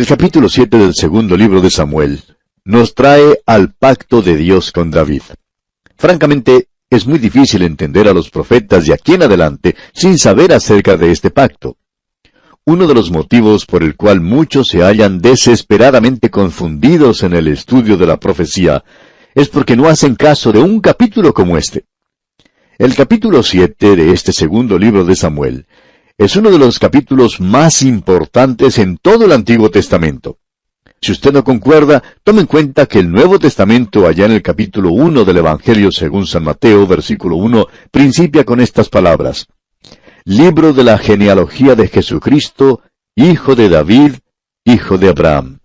El capítulo 7 del segundo libro de Samuel nos trae al pacto de Dios con David. Francamente, es muy difícil entender a los profetas de aquí en adelante sin saber acerca de este pacto. Uno de los motivos por el cual muchos se hallan desesperadamente confundidos en el estudio de la profecía es porque no hacen caso de un capítulo como este. El capítulo 7 de este segundo libro de Samuel es uno de los capítulos más importantes en todo el Antiguo Testamento. Si usted no concuerda, tome en cuenta que el Nuevo Testamento, allá en el capítulo 1 del Evangelio según San Mateo, versículo 1, principia con estas palabras: Libro de la genealogía de Jesucristo, hijo de David, hijo de Abraham.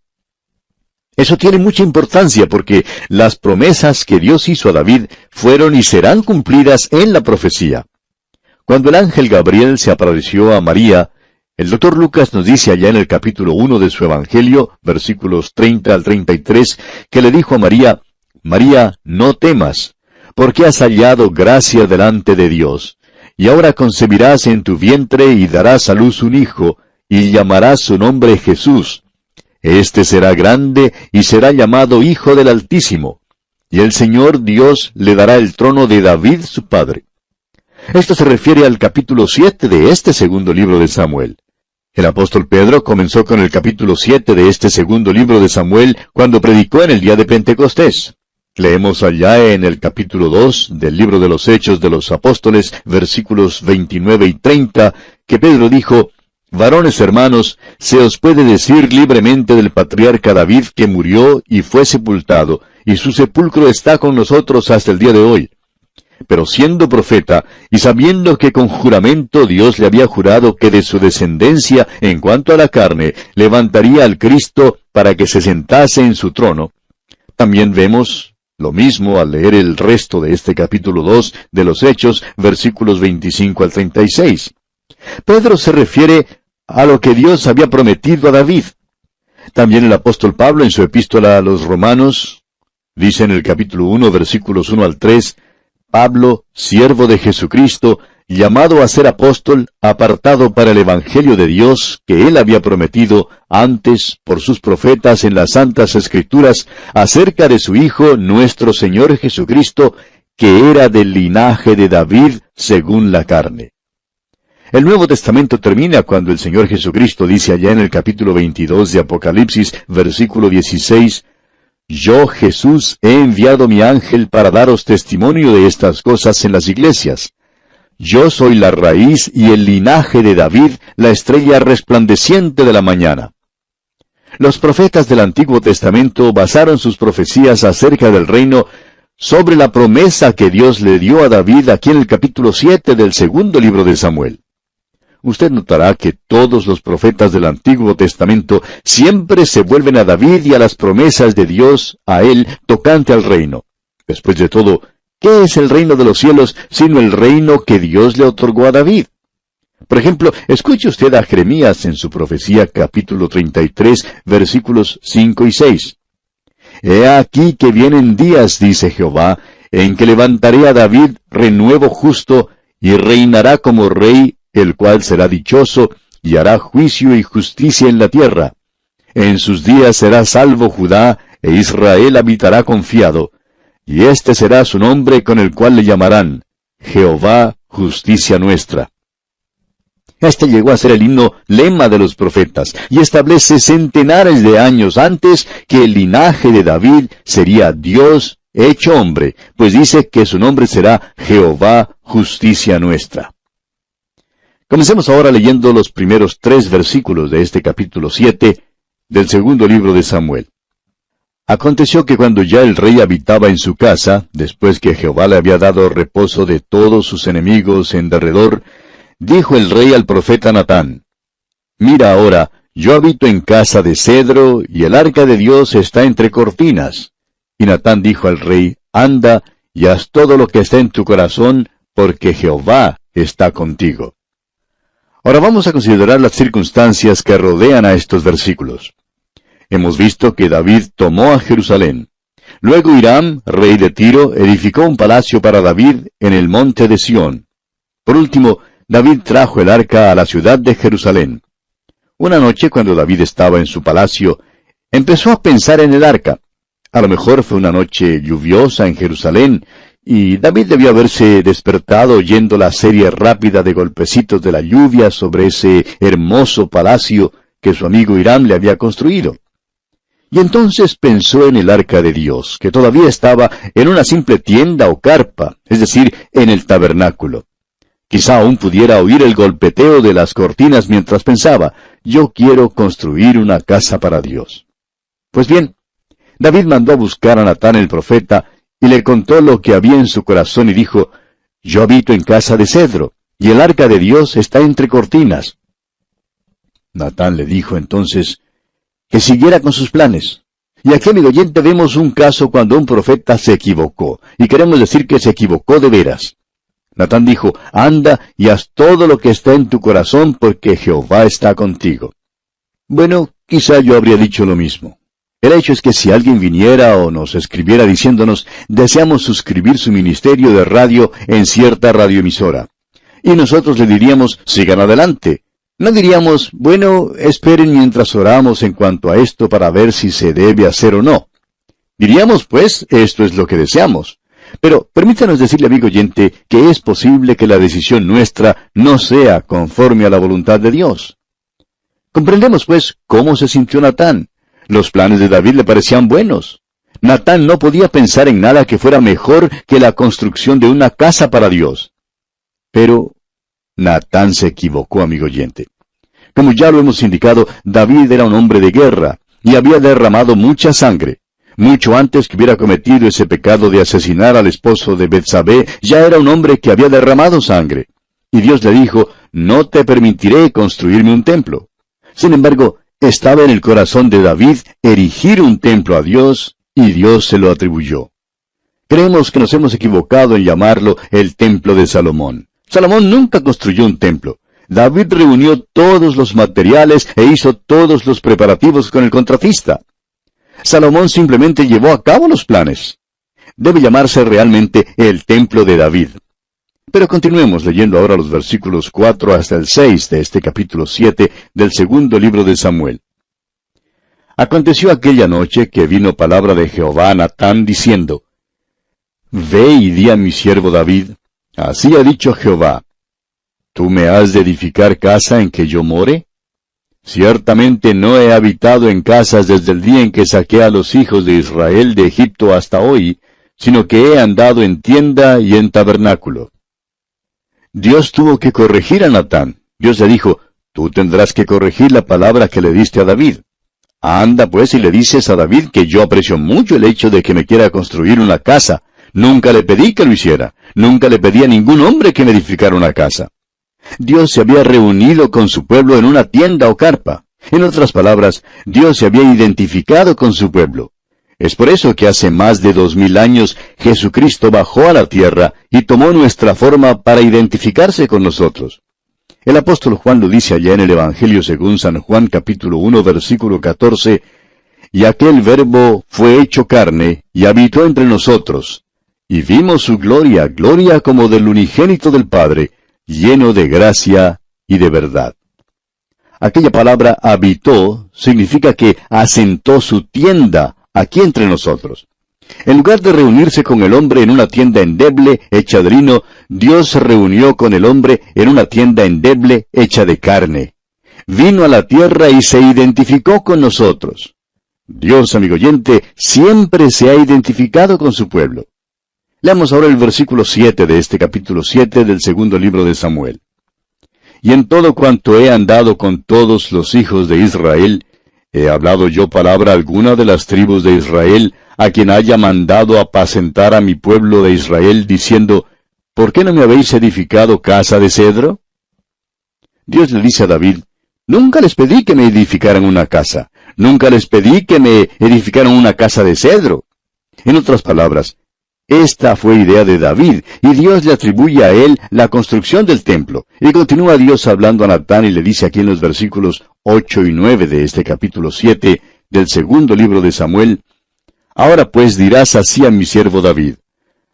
Eso tiene mucha importancia porque las promesas que Dios hizo a David fueron y serán cumplidas en la profecía. Cuando el ángel Gabriel se apareció a María, el doctor Lucas nos dice allá en el capítulo 1 de su Evangelio, versículos 30 al 33, que le dijo a María: María, no temas, porque has hallado gracia delante de Dios, y ahora concebirás en tu vientre y darás a luz un hijo, y llamarás su nombre Jesús. Este será grande y será llamado Hijo del Altísimo, y el Señor Dios le dará el trono de David su padre. Esto se refiere al capítulo 7 de este segundo libro de Samuel. El apóstol Pedro comenzó con el capítulo 7 de este segundo libro de Samuel cuando predicó en el día de Pentecostés. Leemos allá en el capítulo 2 del libro de los Hechos de los Apóstoles, versículos 29 y 30, que Pedro dijo: Varones hermanos, se os puede decir libremente del patriarca David que murió y fue sepultado, y su sepulcro está con nosotros hasta el día de hoy. Pero siendo profeta, y sabiendo que con juramento Dios le había jurado que de su descendencia, en cuanto a la carne, levantaría al Cristo para que se sentase en su trono, también vemos lo mismo al leer el resto de este capítulo 2 de los Hechos, versículos 25 al 36. Pedro se refiere a lo que Dios había prometido a David. También el apóstol Pablo en su epístola a los Romanos dice en el capítulo 1, versículos 1 al 3, Pablo, siervo de Jesucristo, llamado a ser apóstol, apartado para el Evangelio de Dios, que él había prometido antes por sus profetas en las Santas Escrituras, acerca de su Hijo, nuestro Señor Jesucristo, que era del linaje de David según la carne. El Nuevo Testamento termina cuando el Señor Jesucristo dice allá en el capítulo 22 de Apocalipsis, versículo 16, Yo, Jesús, he enviado mi ángel para daros testimonio de estas cosas en las iglesias. Yo soy la raíz y el linaje de David, la estrella resplandeciente de la mañana. Los profetas del Antiguo Testamento basaron sus profecías acerca del reino sobre la promesa que Dios le dio a David aquí en el capítulo 7 del segundo libro de Samuel. Usted notará que todos los profetas del Antiguo Testamento siempre se vuelven a David y a las promesas de Dios a él tocante al reino. Después de todo, ¿qué es el reino de los cielos sino el reino que Dios le otorgó a David? Por ejemplo, escuche usted a Jeremías en su profecía capítulo 33, versículos 5 y 6. He aquí que vienen días, dice Jehová, en que levantaré a David renuevo justo, y reinará como rey, el cual será dichoso, y hará juicio y justicia en la tierra. En sus días será salvo Judá, e Israel habitará confiado. Y este será su nombre con el cual le llamarán Jehová, justicia nuestra. Este llegó a ser el himno lema de los profetas, y establece centenares de años antes que el linaje de David sería Dios hecho hombre, pues dice que su nombre será Jehová, justicia nuestra. Comencemos ahora leyendo los primeros 3 versículos de este capítulo 7 del segundo libro de Samuel. Aconteció que cuando ya el rey habitaba en su casa, después que Jehová le había dado reposo de todos sus enemigos en derredor, dijo el rey al profeta Natán, Mira ahora, yo habito en casa de cedro, y el arca de Dios está entre cortinas. Y Natán dijo al rey, Anda, y haz todo lo que está en tu corazón, porque Jehová está contigo. Ahora vamos a considerar las circunstancias que rodean a estos versículos. Hemos visto que David tomó a Jerusalén. Luego Hiram, rey de Tiro, edificó un palacio para David en el monte de Sión. Por último, David trajo el arca a la ciudad de Jerusalén. Una noche, cuando David estaba en su palacio, empezó a pensar en el arca. A lo mejor fue una noche lluviosa en Jerusalén, y David debió haberse despertado oyendo la serie rápida de golpecitos de la lluvia sobre ese hermoso palacio que su amigo Hiram le había construido. Y entonces pensó en el arca de Dios, que todavía estaba en una simple tienda o carpa, es decir, en el tabernáculo. Quizá aún pudiera oír el golpeteo de las cortinas mientras pensaba, yo quiero construir una casa para Dios. Pues bien, David mandó a buscar a Natán el profeta, y le contó lo que había en su corazón y dijo, yo habito en casa de cedro, y el arca de Dios está entre cortinas. Natán le dijo entonces que siguiera con sus planes. Y aquí, amigo oyente, vemos un caso cuando un profeta se equivocó, y queremos decir que se equivocó de veras. Natán dijo, anda y haz todo lo que está en tu corazón, porque Jehová está contigo. Bueno, quizá yo habría dicho lo mismo. El hecho es que si alguien viniera o nos escribiera diciéndonos, deseamos suscribir su ministerio de radio en cierta radioemisora, y nosotros le diríamos, sigan adelante. No diríamos, bueno, esperen mientras oramos en cuanto a esto para ver si se debe hacer o no. Diríamos, pues, esto es lo que deseamos. Pero permítanos decirle, amigo oyente, que es posible que la decisión nuestra no sea conforme a la voluntad de Dios. Comprendemos, pues, cómo se sintió Natán. Los planes de David le parecían buenos. Natán no podía pensar en nada que fuera mejor que la construcción de una casa para Dios. Pero Natán se equivocó, amigo oyente. Como ya lo hemos indicado, David era un hombre de guerra, y había derramado mucha sangre. Mucho antes que hubiera cometido ese pecado de asesinar al esposo de Betsabé, ya era un hombre que había derramado sangre. Y Dios le dijo, no te permitiré construirme un templo. Sin embargo, estaba en el corazón de David erigir un templo a Dios, y Dios se lo atribuyó. Creemos que nos hemos equivocado en llamarlo el templo de Salomón. Salomón nunca construyó un templo. David reunió todos los materiales e hizo todos los preparativos con el contratista. Salomón simplemente llevó a cabo los planes. Debe llamarse realmente el templo de David. Pero continuemos leyendo ahora los versículos 4 hasta el 6 de este capítulo 7 del segundo libro de Samuel. Aconteció aquella noche que vino palabra de Jehová a Natán diciendo, Ve y di a mi siervo David, así ha dicho Jehová, ¿tú me has de edificar casa en que yo more? Ciertamente no he habitado en casas desde el día en que saqué a los hijos de Israel de Egipto hasta hoy, sino que he andado en tienda y en tabernáculo. Dios tuvo que corregir a Natán. Dios le dijo, tú tendrás que corregir la palabra que le diste a David. Anda pues y le dices a David que yo aprecio mucho el hecho de que me quiera construir una casa. Nunca le pedí que lo hiciera. Nunca le pedí a ningún hombre que me edificara una casa. Dios se había reunido con su pueblo en una tienda o carpa. En otras palabras, Dios se había identificado con su pueblo. Es por eso que hace más de 2000 años Jesucristo bajó a la tierra y tomó nuestra forma para identificarse con nosotros. El apóstol Juan lo dice allá en el Evangelio según San Juan capítulo 1 versículo 14, y aquel verbo fue hecho carne y habitó entre nosotros, y vimos su gloria, gloria como del unigénito del Padre, lleno de gracia y de verdad. Aquella palabra habitó significa que asentó su tienda aquí entre nosotros. En lugar de reunirse con el hombre en una tienda endeble, hecha de lino, Dios se reunió con el hombre en una tienda endeble, hecha de carne. Vino a la tierra y se identificó con nosotros. Dios, amigo oyente, siempre se ha identificado con su pueblo. Leamos ahora el versículo 7 de este capítulo 7 del segundo libro de Samuel. Y en todo cuanto he andado con todos los hijos de Israel, ¿he hablado yo palabra alguna de las tribus de Israel, a quien haya mandado apacentar a mi pueblo de Israel, diciendo, ¿por qué no me habéis edificado casa de cedro? Dios le dice a David, nunca les pedí que me edificaran una casa, nunca les pedí que me edificaran una casa de cedro. En otras palabras, esta fue idea de David, y Dios le atribuye a él la construcción del templo. Y continúa Dios hablando a Natán y le dice aquí en los versículos 8 y 9 de este capítulo 7 del segundo libro de Samuel, ahora pues dirás así a mi siervo David,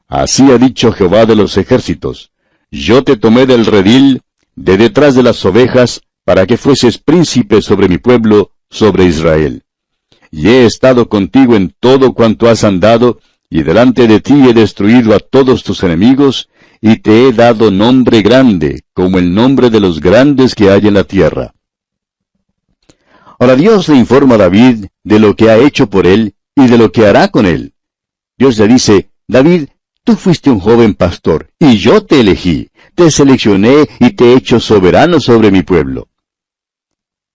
así ha dicho Jehová de los ejércitos, yo te tomé del redil, de detrás de las ovejas, para que fueses príncipe sobre mi pueblo, sobre Israel. Y he estado contigo en todo cuanto has andado, y delante de ti he destruido a todos tus enemigos, y te he dado nombre grande, como el nombre de los grandes que hay en la tierra. Ahora Dios le informa a David de lo que ha hecho por él y de lo que hará con él. Dios le dice, David, tú fuiste un joven pastor, y yo te elegí, te seleccioné y te he hecho soberano sobre mi pueblo.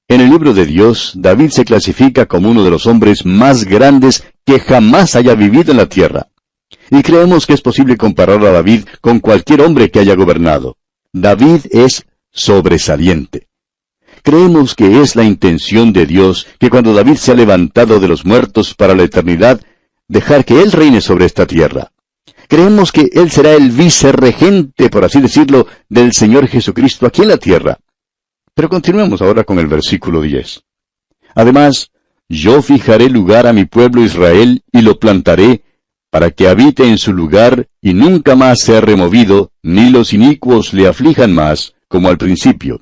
En el libro de Dios, David se clasifica como uno de los hombres más grandes que jamás haya vivido en la tierra. Y creemos que es posible comparar a David con cualquier hombre que haya gobernado. David es sobresaliente. Creemos que es la intención de Dios que cuando David se ha levantado de los muertos para la eternidad, dejar que Él reine sobre esta tierra. Creemos que Él será el vicerregente, por así decirlo, del Señor Jesucristo aquí en la tierra. Pero continuemos ahora con el versículo 10. Además, yo fijaré lugar a mi pueblo Israel y lo plantaré, para que habite en su lugar y nunca más sea removido, ni los inicuos le aflijan más, como al principio.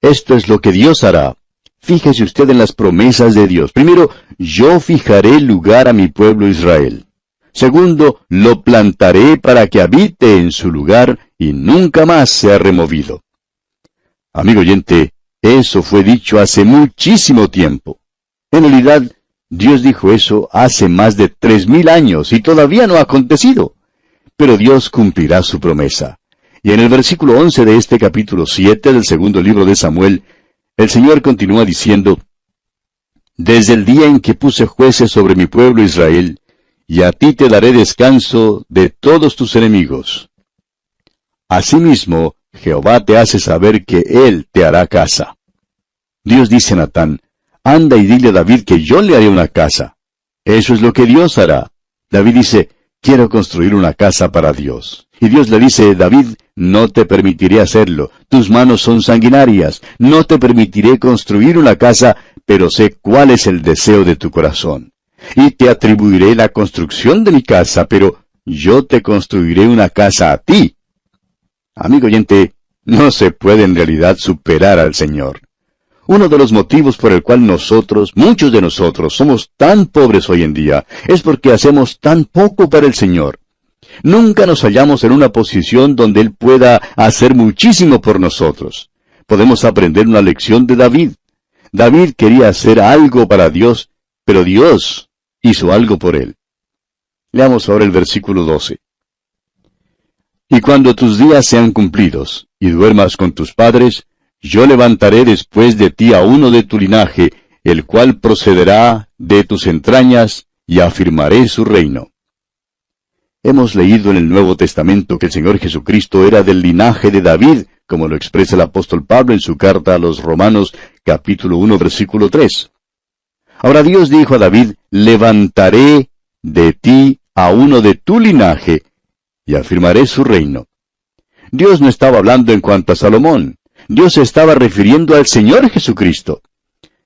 Esto es lo que Dios hará. Fíjese usted en las promesas de Dios. Primero, yo fijaré lugar a mi pueblo Israel. Segundo, lo plantaré para que habite en su lugar y nunca más sea removido. Amigo oyente, eso fue dicho hace muchísimo tiempo. En realidad, Dios dijo eso hace más de 3000 años y todavía no ha acontecido. Pero Dios cumplirá su promesa. Y en el versículo 11 de este capítulo 7 del segundo libro de Samuel, el Señor continúa diciendo, Desde el día en que puse jueces sobre mi pueblo Israel, y a ti te daré descanso de todos tus enemigos. Asimismo, Jehová te hace saber que Él te hará casa. Dios dice a Natán, anda y dile a David que yo le haré una casa. Eso es lo que Dios hará. David dice, quiero construir una casa para Dios. Y Dios le dice, David, no te permitiré hacerlo. Tus manos son sanguinarias. No te permitiré construir una casa, pero sé cuál es el deseo de tu corazón. Y te atribuiré la construcción de mi casa, pero yo te construiré una casa a ti. Amigo oyente, no se puede en realidad superar al Señor. Uno de los motivos por el cual muchos de nosotros, somos tan pobres hoy en día, es porque hacemos tan poco para el Señor. Nunca nos hallamos en una posición donde Él pueda hacer muchísimo por nosotros. Podemos aprender una lección de David. David quería hacer algo para Dios, pero Dios hizo algo por él. Leamos ahora el versículo 12. Y cuando tus días sean cumplidos, y duermas con tus padres, yo levantaré después de ti a uno de tu linaje, el cual procederá de tus entrañas, y afirmaré su reino. Hemos leído en el Nuevo Testamento que el Señor Jesucristo era del linaje de David, como lo expresa el apóstol Pablo en su carta a los Romanos, capítulo 1, versículo 3. Ahora Dios dijo a David, levantaré de ti a uno de tu linaje, y afirmaré su reino. Dios no estaba hablando en cuanto a Salomón. Dios se estaba refiriendo al Señor Jesucristo.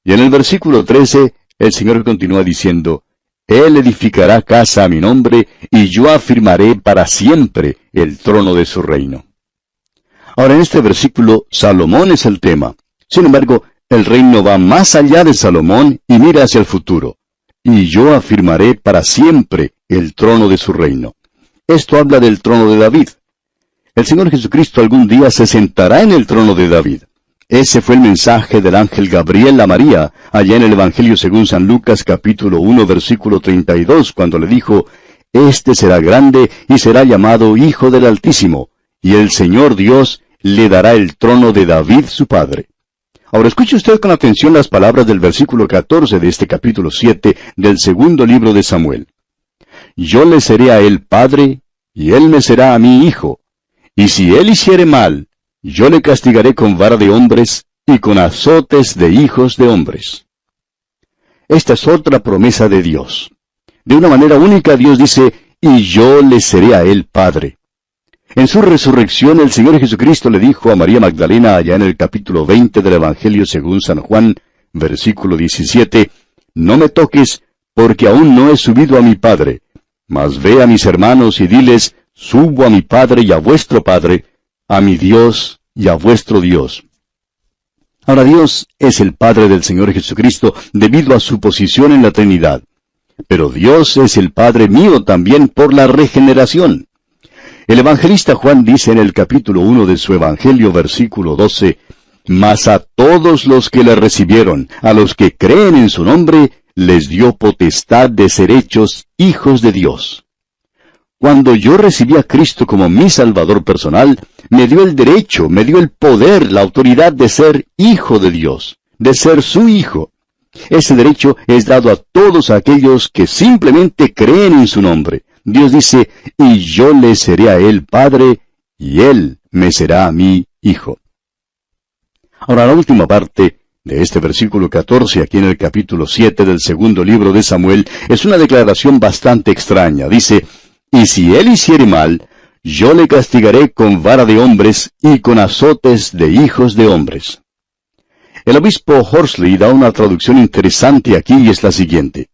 Y en el versículo 13, el Señor continúa diciendo, Él edificará casa a mi nombre, y yo afirmaré para siempre el trono de su reino. Ahora en este versículo, Salomón es el tema. Sin embargo, el reino va más allá de Salomón y mira hacia el futuro. Y yo afirmaré para siempre el trono de su reino. Esto habla del trono de David. El Señor Jesucristo algún día se sentará en el trono de David. Ese fue el mensaje del ángel Gabriel a María, allá en el Evangelio según San Lucas capítulo 1 versículo 32, cuando le dijo, Este será grande y será llamado Hijo del Altísimo, y el Señor Dios le dará el trono de David su padre. Ahora escuche usted con atención las palabras del versículo 14 de este capítulo 7 del segundo libro de Samuel. Yo le seré a él padre, y él me será a mí hijo. Y si él hiciere mal, yo le castigaré con vara de hombres y con azotes de hijos de hombres. Esta es otra promesa de Dios. De una manera única Dios dice, y yo le seré a él padre. En su resurrección el Señor Jesucristo le dijo a María Magdalena allá en el capítulo 20 del Evangelio según San Juan, versículo 17, No me toques, porque aún no he subido a mi Padre. Mas ve a mis hermanos y diles, subo a mi Padre y a vuestro Padre, a mi Dios y a vuestro Dios. Ahora Dios es el Padre del Señor Jesucristo debido a su posición en la Trinidad. Pero Dios es el Padre mío también por la regeneración. El evangelista Juan dice en el capítulo 1 de su Evangelio, versículo 12, «Mas a todos los que le recibieron, a los que creen en su nombre, les dio potestad de ser hechos hijos de Dios». Cuando yo recibí a Cristo como mi Salvador personal, me dio el derecho, me dio el poder, la autoridad de ser hijo de Dios, de ser su hijo. Ese derecho es dado a todos aquellos que simplemente creen en su nombre. Dios dice, «Y yo le seré a él padre, y él me será a mí hijo». Ahora la última parte de este versículo 14, aquí en el capítulo 7 del segundo libro de Samuel, es una declaración bastante extraña. Dice, «Y si él hiciere mal, yo le castigaré con vara de hombres y con azotes de hijos de hombres». El obispo Horsley da una traducción interesante aquí y es la siguiente.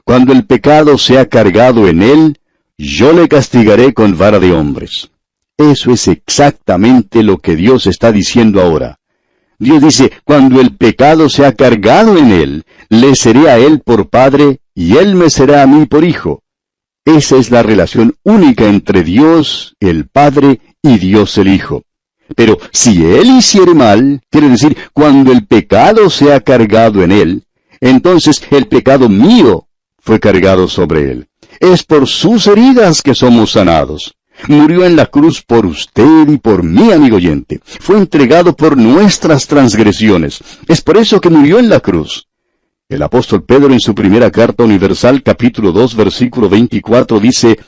«Cuando el pecado sea cargado en él, yo le castigaré con vara de hombres». Eso es exactamente lo que Dios está diciendo ahora. Dios dice, cuando el pecado sea cargado en él, le seré a él por padre, y él me será a mí por hijo. Esa es la relación única entre Dios, el Padre, y Dios el Hijo. Pero si él hiciere mal, quiere decir, cuando el pecado sea cargado en él, entonces el pecado mío fue cargado sobre él. Es por sus heridas que somos sanados. Murió en la cruz por usted y por mí, amigo oyente. Fue entregado por nuestras transgresiones. Es por eso que murió en la cruz. El apóstol Pedro en su primera carta universal, capítulo 2, versículo 24, dice,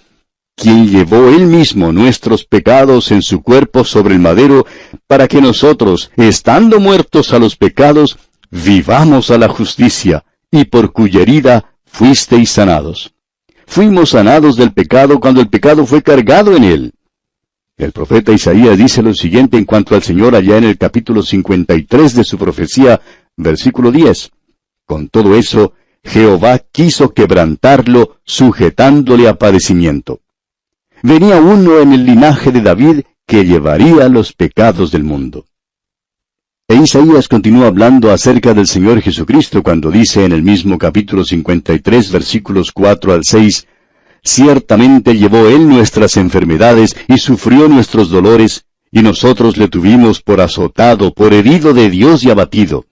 «Quien llevó él mismo nuestros pecados en su cuerpo sobre el madero, para que nosotros, estando muertos a los pecados, vivamos a la justicia, y por cuya herida fuisteis sanados». Fuimos sanados del pecado cuando el pecado fue cargado en él. El profeta Isaías dice lo siguiente en cuanto al Señor allá en el capítulo 53 de su profecía, versículo 10. «Con todo eso, Jehová quiso quebrantarlo, sujetándole a padecimiento». Venía uno en el linaje de David que llevaría los pecados del mundo. E Isaías continúa hablando acerca del Señor Jesucristo cuando dice en el mismo capítulo 53, versículos 4 al 6, «Ciertamente llevó él nuestras enfermedades y sufrió nuestros dolores, y nosotros le tuvimos por azotado, por herido de Dios y abatido.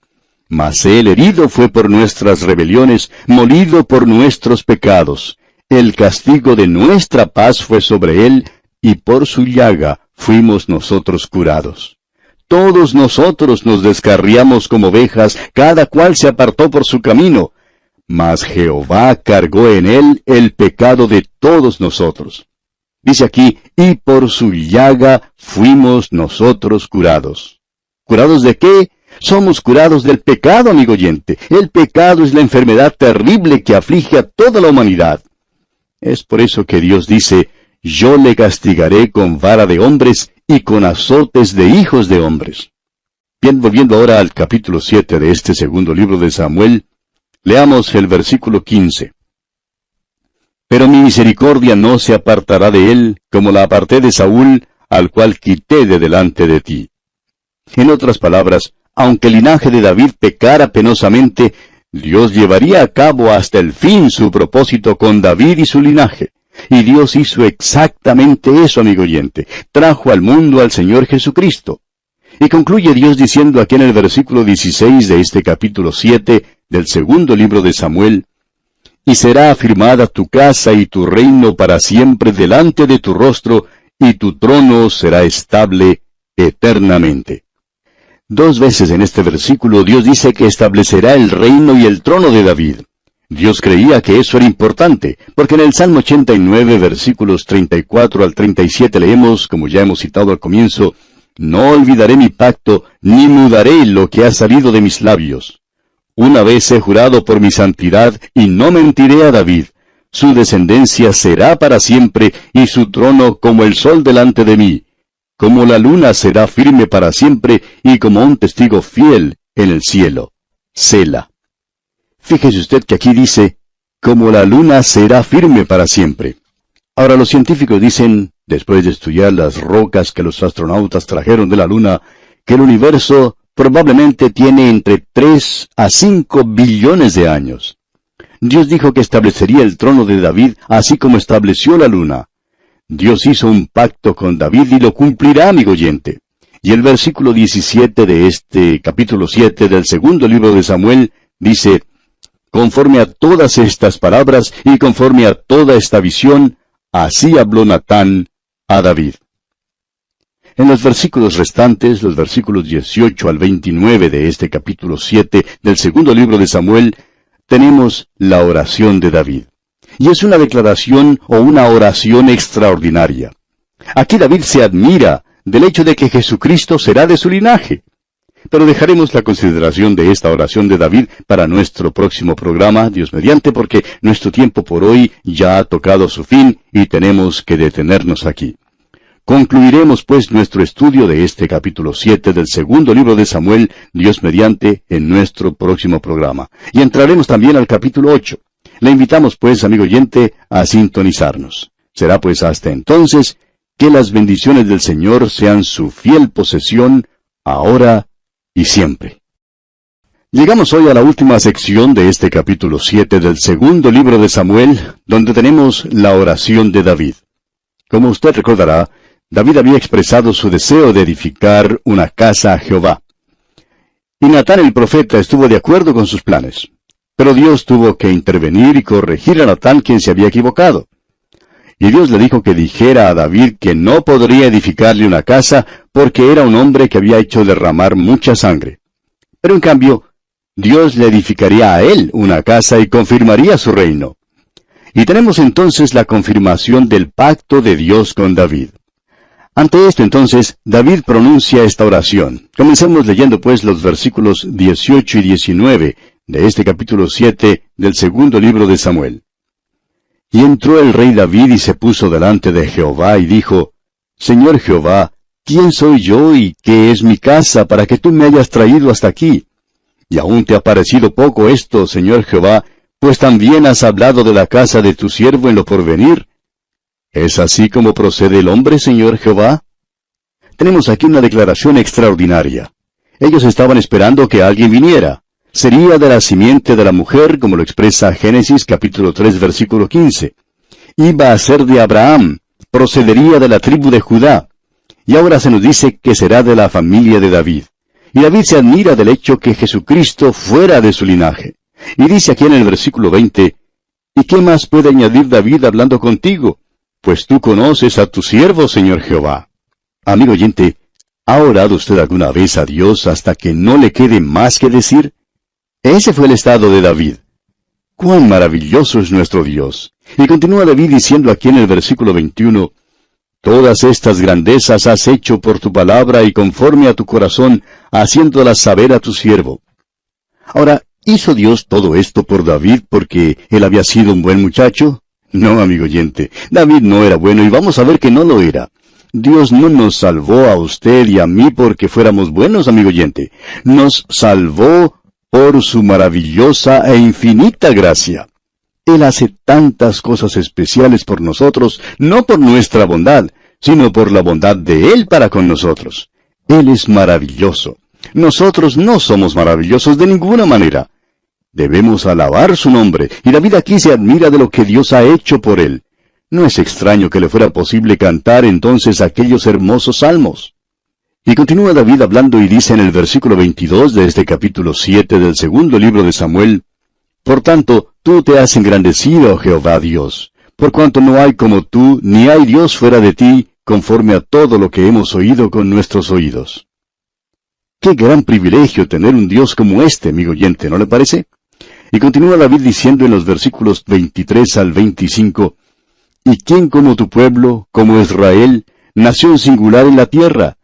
Mas él herido fue por nuestras rebeliones, molido por nuestros pecados. El castigo de nuestra paz fue sobre él, y por su llaga fuimos nosotros curados. Todos nosotros nos descarriamos como ovejas, cada cual se apartó por su camino. Mas Jehová cargó en él el pecado de todos nosotros». Dice aquí, «Y por su llaga fuimos nosotros curados». ¿Curados de qué? Somos curados del pecado, amigo oyente. El pecado es la enfermedad terrible que aflige a toda la humanidad. Es por eso que Dios dice, «Yo le castigaré con vara de hombres y con azotes de hijos de hombres». Bien, volviendo ahora al capítulo 7 de este segundo libro de Samuel, leamos el versículo 15. «Pero mi misericordia no se apartará de él, como la aparté de Saúl, al cual quité de delante de ti». En otras palabras, aunque el linaje de David pecara penosamente, Dios llevaría a cabo hasta el fin su propósito con David y su linaje. Y Dios hizo exactamente eso, amigo oyente. Trajo al mundo al Señor Jesucristo. Y concluye Dios diciendo aquí en el versículo 16 de este capítulo 7 del segundo libro de Samuel, «Y será afirmada tu casa y tu reino para siempre delante de tu rostro, y tu trono será estable eternamente». Dos veces en este versículo Dios dice que establecerá el reino y el trono de David. Dios creía que eso era importante, porque en el Salmo 89, versículos 34 al 37 leemos, como ya hemos citado al comienzo, «No olvidaré mi pacto, ni mudaré lo que ha salido de mis labios. Una vez he jurado por mi santidad, y no mentiré a David. Su descendencia será para siempre, y su trono como el sol delante de mí. Como la luna será firme para siempre, y como un testigo fiel en el cielo. Sela». Fíjese usted que aquí dice, «como la luna será firme para siempre». Ahora los científicos dicen, después de estudiar las rocas que los astronautas trajeron de la luna, que el universo probablemente tiene entre 3 a 5 billones de años. Dios dijo que establecería el trono de David así como estableció la luna. Dios hizo un pacto con David y lo cumplirá, amigo oyente. Y el versículo 17 de este capítulo 7 del segundo libro de Samuel dice: conforme a todas estas palabras y conforme a toda esta visión, así habló Natán a David. En los versículos restantes, los versículos 18 al 29 de este capítulo 7 del segundo libro de Samuel, tenemos la oración de David. Y es una declaración o una oración extraordinaria. Aquí David se admira del hecho de que Jesucristo será de su linaje. Pero dejaremos la consideración de esta oración de David para nuestro próximo programa, Dios mediante, porque nuestro tiempo por hoy ya ha tocado su fin y tenemos que detenernos aquí. Concluiremos pues nuestro estudio de este capítulo 7 del segundo libro de Samuel, Dios mediante, en nuestro próximo programa. Y entraremos también al capítulo 8. Le invitamos pues, amigo oyente, a sintonizarnos. Será pues hasta entonces que las bendiciones del Señor sean su fiel posesión, ahora y siempre. Llegamos hoy a la última sección de este capítulo 7 del segundo libro de Samuel, donde tenemos la oración de David. Como usted recordará, David había expresado su deseo de edificar una casa a Jehová. Y Natán el profeta estuvo de acuerdo con sus planes. Pero Dios tuvo que intervenir y corregir a Natán, quien se había equivocado. Y Dios le dijo que dijera a David que no podría edificarle una casa porque era un hombre que había hecho derramar mucha sangre. Pero en cambio, Dios le edificaría a él una casa y confirmaría su reino. Y tenemos entonces la confirmación del pacto de Dios con David. Ante esto entonces, David pronuncia esta oración. Comencemos leyendo pues los versículos 18 y 19 de este capítulo 7 del segundo libro de Samuel. Y entró el rey David y se puso delante de Jehová y dijo: Señor Jehová, ¿quién soy yo y qué es mi casa para que tú me hayas traído hasta aquí? Y aún te ha parecido poco esto, Señor Jehová, pues también has hablado de la casa de tu siervo en lo porvenir. ¿Es así como procede el hombre, Señor Jehová? Tenemos aquí una declaración extraordinaria. Ellos estaban esperando que alguien viniera. Sería de la simiente de la mujer, como lo expresa Génesis capítulo 3, versículo 15. Iba a ser de Abraham, procedería de la tribu de Judá. Y ahora se nos dice que será de la familia de David. Y David se admira del hecho que Jesucristo fuera de su linaje. Y dice aquí en el versículo 20, ¿y qué más puede añadir David hablando contigo? Pues tú conoces a tu siervo, Señor Jehová. Amigo oyente, ¿ha orado usted alguna vez a Dios hasta que no le quede más que decir? Ese fue el estado de David. ¡Cuán maravilloso es nuestro Dios! Y continúa David diciendo aquí en el versículo 21, Todas estas grandezas has hecho por tu palabra y conforme a tu corazón, haciéndolas saber a tu siervo. Ahora, ¿hizo Dios todo esto por David porque él había sido un buen muchacho? No, amigo oyente, David no era bueno y vamos a ver que no lo era. Dios no nos salvó a usted y a mí porque fuéramos buenos, amigo oyente. Nos salvó por su maravillosa e infinita gracia. Él hace tantas cosas especiales por nosotros, no por nuestra bondad, sino por la bondad de Él para con nosotros. Él es maravilloso. Nosotros no somos maravillosos de ninguna manera. Debemos alabar su nombre, y David aquí se admira de lo que Dios ha hecho por él. No es extraño que le fuera posible cantar entonces aquellos hermosos salmos. Y continúa David hablando y dice en el versículo 22 de este capítulo 7 del segundo libro de Samuel, Por tanto, tú te has engrandecido, Jehová Dios, por cuanto no hay como tú, ni hay Dios fuera de ti, conforme a todo lo que hemos oído con nuestros oídos. Qué gran privilegio tener un Dios como este, amigo oyente, ¿no le parece? Y continúa David diciendo en los versículos 23 al 25, ¿Y quién como tu pueblo, como Israel, nación singular en la tierra?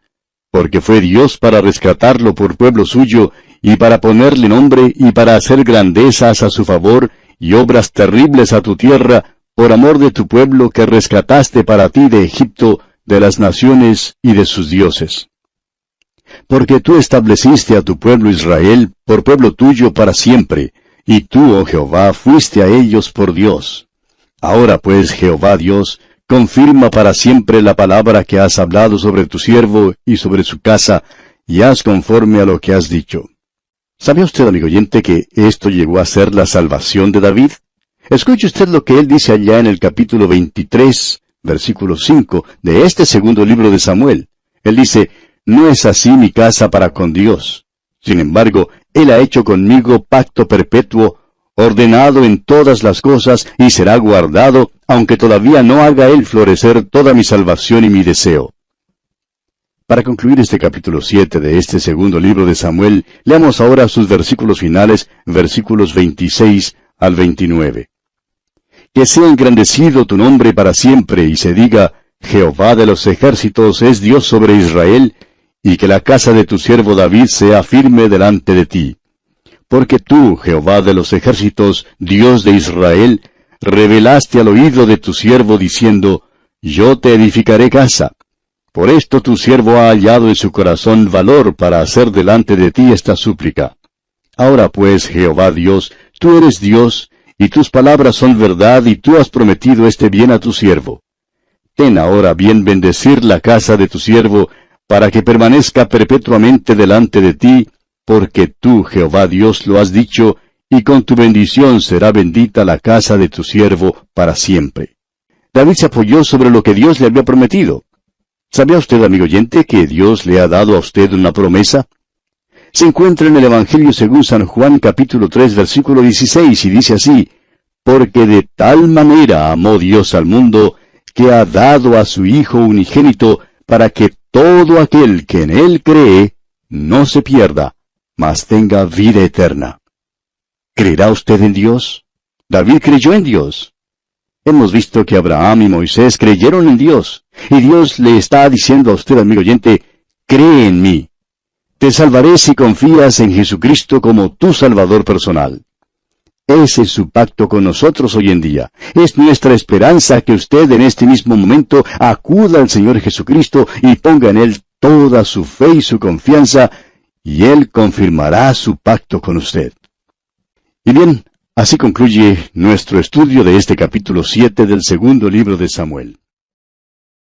Porque fue Dios para rescatarlo por pueblo suyo, y para ponerle nombre, y para hacer grandezas a su favor, y obras terribles a tu tierra, por amor de tu pueblo que rescataste para ti de Egipto, de las naciones y de sus dioses. Porque tú estableciste a tu pueblo Israel por pueblo tuyo para siempre, y tú, oh Jehová, fuiste a ellos por Dios. Ahora pues, Jehová Dios, confirma para siempre la palabra que has hablado sobre tu siervo y sobre su casa, y haz conforme a lo que has dicho. ¿Sabe usted, amigo oyente, que esto llegó a ser la salvación de David? Escuche usted lo que él dice allá en el capítulo 23, versículo 5, de este segundo libro de Samuel. Él dice, «No es así mi casa para con Dios. Sin embargo, Él ha hecho conmigo pacto perpetuo, ordenado en todas las cosas, y será guardado, aunque todavía no haga Él florecer toda mi salvación y mi deseo». Para concluir este capítulo 7 de este segundo libro de Samuel, leamos ahora sus versículos finales, versículos 26 al 29. «Que sea engrandecido tu nombre para siempre, y se diga, Jehová de los ejércitos es Dios sobre Israel, y que la casa de tu siervo David sea firme delante de ti. Porque tú, Jehová de los ejércitos, Dios de Israel, revelaste al oído de tu siervo diciendo, Yo te edificaré casa. Por esto tu siervo ha hallado en su corazón valor para hacer delante de ti esta súplica. Ahora pues, Jehová Dios, tú eres Dios, y tus palabras son verdad, y tú has prometido este bien a tu siervo. Ten ahora bien bendecir la casa de tu siervo, para que permanezca perpetuamente delante de ti, porque tú, Jehová Dios, lo has dicho, y con tu bendición será bendita la casa de tu siervo para siempre». David se apoyó sobre lo que Dios le había prometido. ¿Sabía usted, amigo oyente, que Dios le ha dado a usted una promesa? Se encuentra en el Evangelio según San Juan capítulo 3 versículo 16 y dice así, «Porque de tal manera amó Dios al mundo, que ha dado a su Hijo unigénito, para que todo aquel que en Él cree no se pierda, mas tenga vida eterna». ¿Creerá usted en Dios? David creyó en Dios. Hemos visto que Abraham y Moisés creyeron en Dios, y Dios le está diciendo a usted, amigo oyente, cree en mí. Te salvaré si confías en Jesucristo como tu Salvador personal. Ese es su pacto con nosotros hoy en día. Es nuestra esperanza que usted en este mismo momento acuda al Señor Jesucristo y ponga en Él toda su fe y su confianza, y Él confirmará su pacto con usted. Y bien, así concluye nuestro estudio de este capítulo 7 del segundo libro de Samuel.